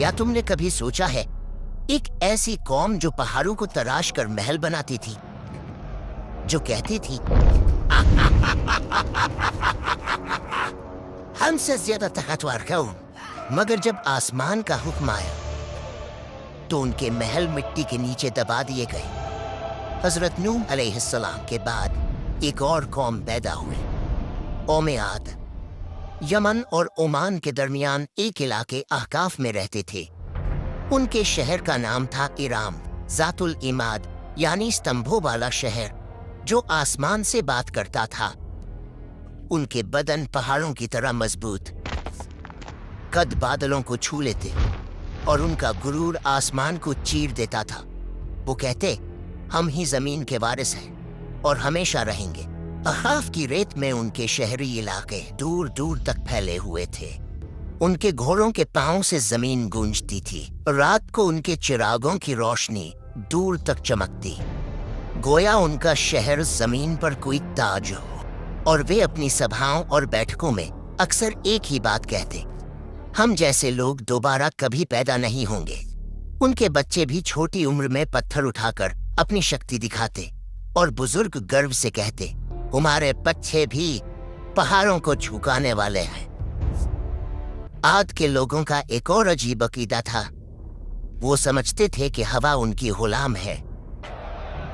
या तुमने कभी सोचा है एक ऐसी कौम जो पहाड़ों को तराश कर महल बनाती थी, जो कहती थी हमसे ज्यादा ताकतवर कौन, मगर जब आसमान का हुक्म आया तो उनके महल मिट्टी के नीचे दबा दिए गए। हजरत नूह अलैहिस्सलाम के बाद एक और कौम पैदा हुई, कौम आद। यमन और ओमान के दरमियान एक इलाके अहकाफ में रहते थे। उनके शहर का नाम था इराम, जातुल इमाद यानी स्तंभों वाला शहर जो आसमान से बात करता था। उनके बदन पहाड़ों की तरह मजबूत, कद बादलों को छू लेते और उनका गुरूर आसमान को चीर देता था। वो कहते, हम ही जमीन के वारिस हैं और हमेशा रहेंगे। अहकाफ की रेत में उनके शहरी इलाके दूर दूर तक फैले हुए थे। उनके घोड़ों के पांव से जमीन गूंजती थी। रात को उनके चिरागों की रोशनी दूर तक चमकती, गोया उनका शहर जमीन पर कोई ताज हो। और वे अपनी सभाओं और बैठकों में अक्सर एक ही बात कहते, हम जैसे लोग दोबारा कभी पैदा नहीं होंगे। उनके बच्चे भी छोटी उम्र में पत्थर उठाकर अपनी शक्ति दिखाते और बुजुर्ग गर्व से कहते, हमारे बच्चे भी पहाड़ों को झुकाने वाले हैं। आद के लोगों का एक और अजीब अकीदा था। वो समझते थे कि हवा उनकी गुलाम है।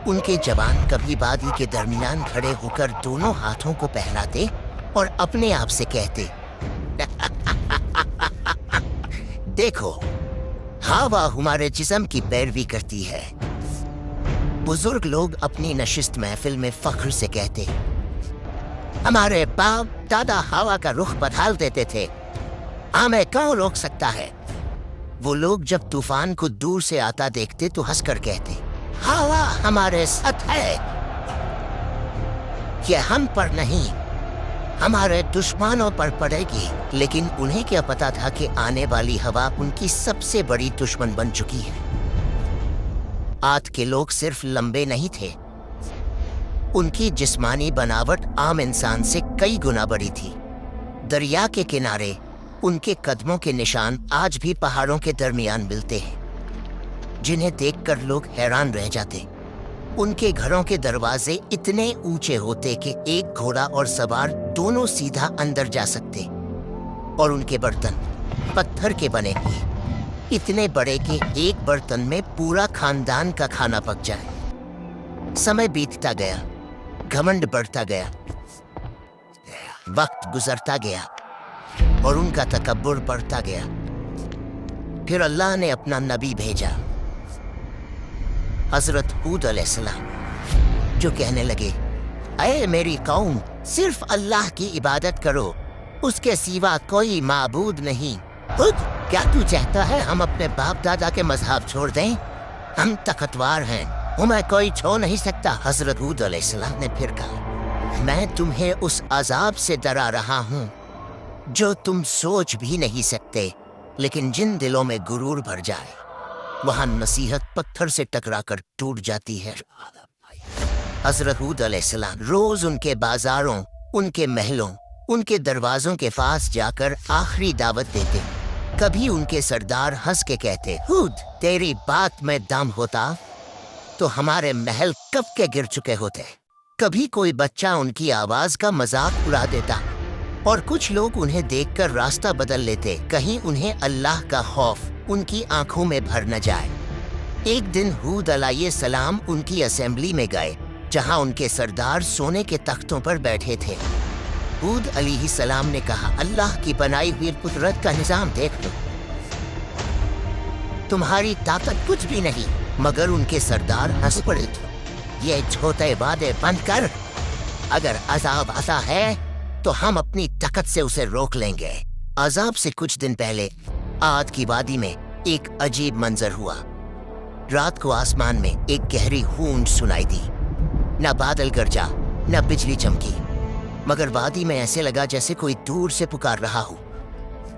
उनके जवान कभी वादी के दरमियान खड़े होकर दोनों हाथों को फैलाते और अपने आप से कहते, देखो, हवा हमारे जिस्म की पैरवी करती है। बुजुर्ग लोग अपनी नशिस्त महफिल में फख्र से कहते, हमारे बाप दादा हवा का रुख बदल देते थे, हमें कौन रोक सकता है। वो लोग जब तूफान को दूर से आता देखते तो हंसकर कहते, हवा हमारे साथ है, यह हम पर नहीं हमारे दुश्मनों पर पड़ेगी। लेकिन उन्हें क्या पता था कि आने वाली हवा उनकी सबसे बड़ी दुश्मन बन चुकी है। आद के लोग सिर्फ लंबे नहीं थे, उनकी जिस्मानी बनावट आम इंसान से कई गुना बड़ी थी। दरिया के किनारे उनके कदमों के निशान आज भी पहाड़ों के दरमियान मिलते हैं, जिन्हें देखकर लोग हैरान रह जाते। उनके घरों के दरवाजे इतने ऊंचे होते कि एक घोड़ा और सवार दोनों सीधा अंदर जा सकते, और उनके बर्तन पत्थर के बने हुए, इतने बड़े कि एक बर्तन में पूरा खानदान का खाना पक जाए। समय बीतता गया, घमंड बढ़ता गया, वक्त गुजरता गया और उनका तकब्बुर बढ़ता गया। फिर अल्लाह ने अपना नबी भेजा, हजरत हूद अलैहिस्सलाम, जो कहने लगे, ऐ मेरी कौम, सिर्फ अल्लाह की इबादत करो, उसके सिवा कोई माबूद नहीं। खुद क्या तू चाहता है हम अपने बाप दादा के मजहब छोड़ दें? हम ताकतवर हैं, हमें कोई छोड़ नहीं सकता। हजरत हूद अलैहिस्सलाम ने फिर कहा, मैं तुम्हें उस अजाब से डरा रहा हूँ जो तुम सोच भी नहीं सकते, लेकिन जिन दिलों में गुरूर भर जाए वहां नसीहत पत्थर से टकराकर टूट जाती है। हजरत हूद अलैहिस्सलाम रोज उनके बाजारों, उनके महलों, उनके दरवाजों के पास जाकर आखिरी दावत देते। कभी उनके सरदार हंस के कहते, हूद, तेरी बात में दम होता तो हमारे महल कब के गिर चुके होते। कभी कोई बच्चा उनकी आवाज का मजाक उड़ा देता और कुछ लोग उन्हें देखकर रास्ता बदल लेते, कहीं उन्हें अल्लाह का खौफ उनकी आंखों में भर न जाए। एक दिन हूद अलैहिस्सलाम उनकी असेंबली में गए, जहां उनके सरदार सोने के तख्तों पर बैठे थे। हूद अलैहिस्सलाम ने कहा, अल्लाह की बनाई हुई कुदरत का निजाम देख लो, तुम्हारी ताकत कुछ भी नहीं। मगर उनके सरदार हंस पड़े, ये झूठे वादे बंद कर, अगर अजाब आता है तो हम अपनी ताकत से उसे रोक लेंगे। अजाब से कुछ दिन पहले आद की वादी में एक अजीब मंजर हुआ। रात को आसमान में एक गहरी गूंज सुनाई दी। न बादल गरजा, न बिजली चमकी, मगर वादी में ऐसे लगा जैसे कोई दूर से पुकार रहा हो।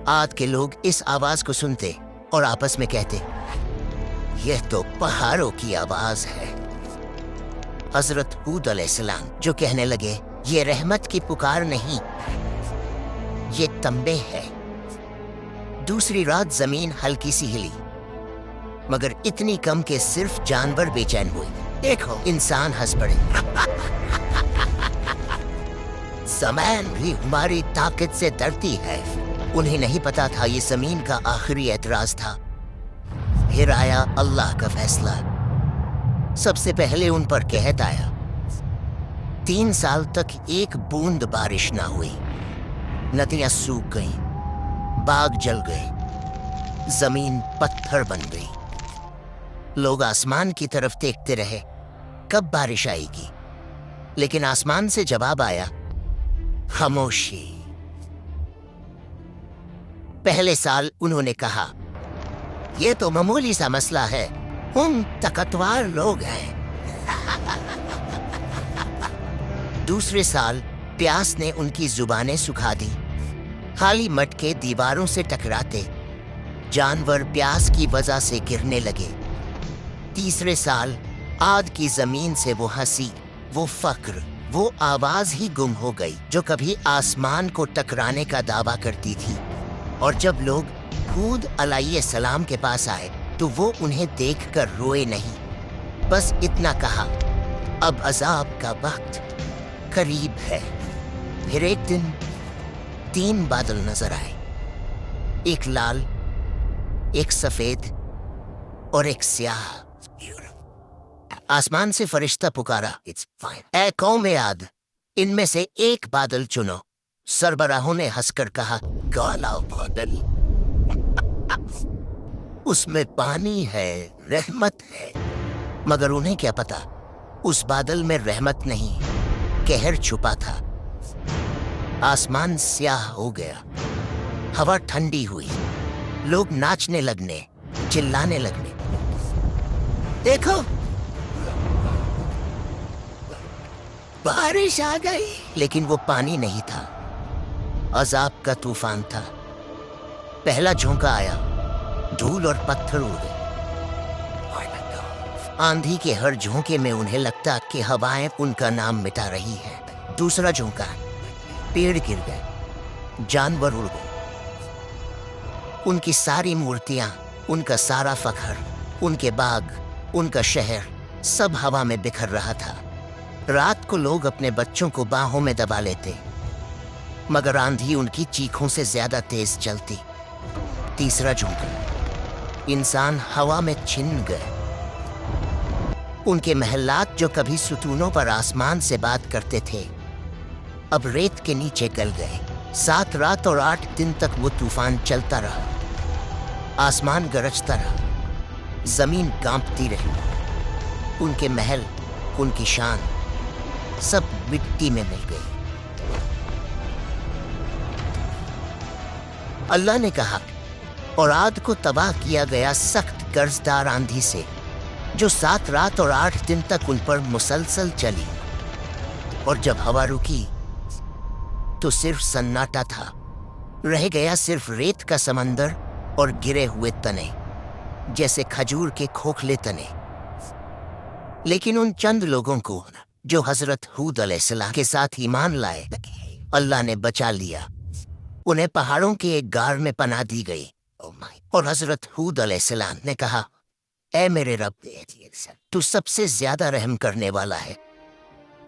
आद के लोग इस आवाज को सुनते और आपस में कहते, यह तो पहाड़ों की आवाज है। हजरत हूद अलैहिस्सलाम जो कहने लगे, ये रहमत की पुकार नहीं, ये तंबे है। दूसरी रात जमीन हल्की सी हिली, मगर इतनी कम कि सिर्फ जानवर बेचैन हुए। देखो, इंसान हंस पड़े। ज़मीन भी हमारी ताकत से डरती है। उन्हें नहीं पता था ये ज़मीन का आखिरी एतराज था। फिर आया अल्लाह का फैसला। सबसे पहले उन पर कहत आया। 3 साल तक एक बूंद बारिश ना हुई। नदियां सूख गईं, बाग जल गए, जमीन पत्थर बन गई। लोग आसमान की तरफ देखते रहे, कब बारिश आएगी, लेकिन आसमान से जवाब आया, खामोशी। पहले साल उन्होंने कहा, यह तो मामूली सा मसला है, हम ताकतवर लोग हैं। दूसरे साल प्यास ने उनकी जुबानें सुखा दी। खाली मटके दीवारों से टकराते, जानवर प्यास की वजह से गिरने लगे। तीसरे साल आद की जमीन से वो हंसी, वो फक्र, वो आवाज ही गुम हो गई जो कभी आसमान को टकराने का दावा करती थी। और जब लोग हूद अलैहिस्सलाम के पास आए तो वो उन्हें देखकर रोए नहीं, बस इतना कहा, अब अजाब का वक्त करीब है। फिर एक दिन 3 बादल नजर आए, एक लाल, एक सफेद और एक स्याह। आसमान से फरिश्ता पुकारा, ऐ कौम आद, इनमें से एक बादल चुनो। सरबराहों ने हंसकर कहा, काला बादल, उसमें पानी है, रहमत है। मगर उन्हें क्या पता, उस बादल में रहमत नहीं, कहर छुपा था। आसमान स्याह हो गया, हवा ठंडी हुई, लोग नाचने लगने, चिल्लाने लगने। देखो, बारिश आ गई। लेकिन वो पानी नहीं था, अजाब का तूफान था। पहला झोंका आया, धूल और पत्थर उड़ गए। आंधी के हर झोंके में उन्हें लगता कि हवाएं उनका नाम मिटा रही हैं। दूसरा झोंका, पेड़ गिर गए, जानवर उड़ गए। उनकी सारी मूर्तियां, उनका सारा फखर, उनके बाग, उनका शहर, सब हवा में बिखर रहा था। रात को लोग अपने बच्चों को बाहों में दबा लेते, मगर आंधी उनकी चीखों से ज्यादा तेज चलती। तीसरा झोंका, इंसान हवा में छिन गए। उनके महलात जो कभी सुतूनों पर आसमान से बात करते थे, अब रेत के नीचे गल गए। 7 रात और 8 दिन तक वो तूफान चलता रहा। आसमान गरजता रहा, जमीन कांपती रही। उनके महल, उनकी शान, सब मिट्टी में मिल गई। अल्लाह ने कहा, और आद को तबाह किया गया सख्त कर्जदार आंधी से, जो 7 रात और 8 दिन तक उन पर मुसलसल चली। और जब हवा रुकी तो सिर्फ सन्नाटा था। रह गया सिर्फ रेत का समंदर और गिरे हुए तने, जैसे खजूर के खोखले तने। लेकिन उन चंद लोगों को जो हजरत हूद अलैहिस्सलाम के साथ ईमान लाए, अल्लाह ने बचा लिया। उन्हें पहाड़ों के एक गार में पनाह दी गई। और हजरत हूद अलैहिस्सलाम ने कहा, ऐ मेरे रब, तू सबसे ज्यादा रहम करने वाला है,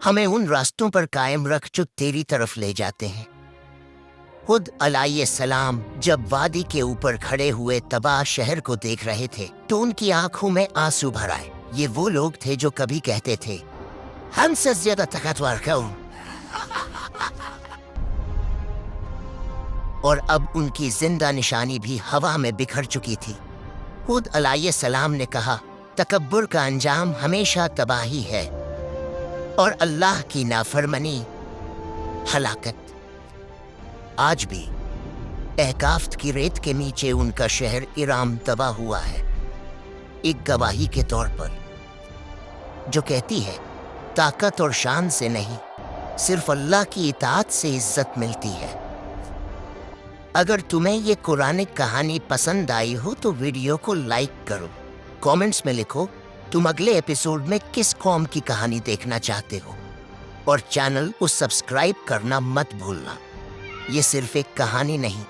हमें उन रास्तों पर कायम रख जो तेरी तरफ ले जाते हैं। हूद अलैहिस्सलाम जब वादी के ऊपर खड़े हुए तबाह शहर को देख रहे थे तो उनकी आंखों में आंसू भर आए। ये वो लोग थे जो कभी कहते थे, हमसे ज्यादा ताकतवर कौन, और अब उनकी जिंदा निशानी भी हवा में बिखर चुकी थी। हूद अलैहिस्सलाम ने कहा, तकब्बुर का अंजाम हमेशा तबाही है और अल्लाह की नाफरमानी हलाकत। आज भी अहकाफ्त की रेत के नीचे उनका शहर इराम तबाह हुआ है, एक गवाही के तौर पर जो कहती है, ताकत और शान से नहीं, सिर्फ अल्लाह की इताअत से इज्जत मिलती है। अगर तुम्हें ये कुरानिक कहानी पसंद आई हो तो वीडियो को लाइक करो, कमेंट्स में लिखो तुम अगले एपिसोड में किस कौम की कहानी देखना चाहते हो, और चैनल को सब्सक्राइब करना मत भूलना। ये सिर्फ एक कहानी नहीं,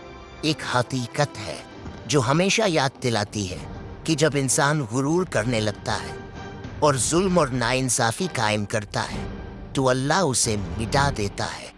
एक हकीकत है। جو ہمیشہ یاد دلاتی ہے کہ جب انسان غرور کرنے لگتا ہے اور ظلم اور ناانصافی قائم کرتا ہے تو اللہ اسے مٹا دیتا ہے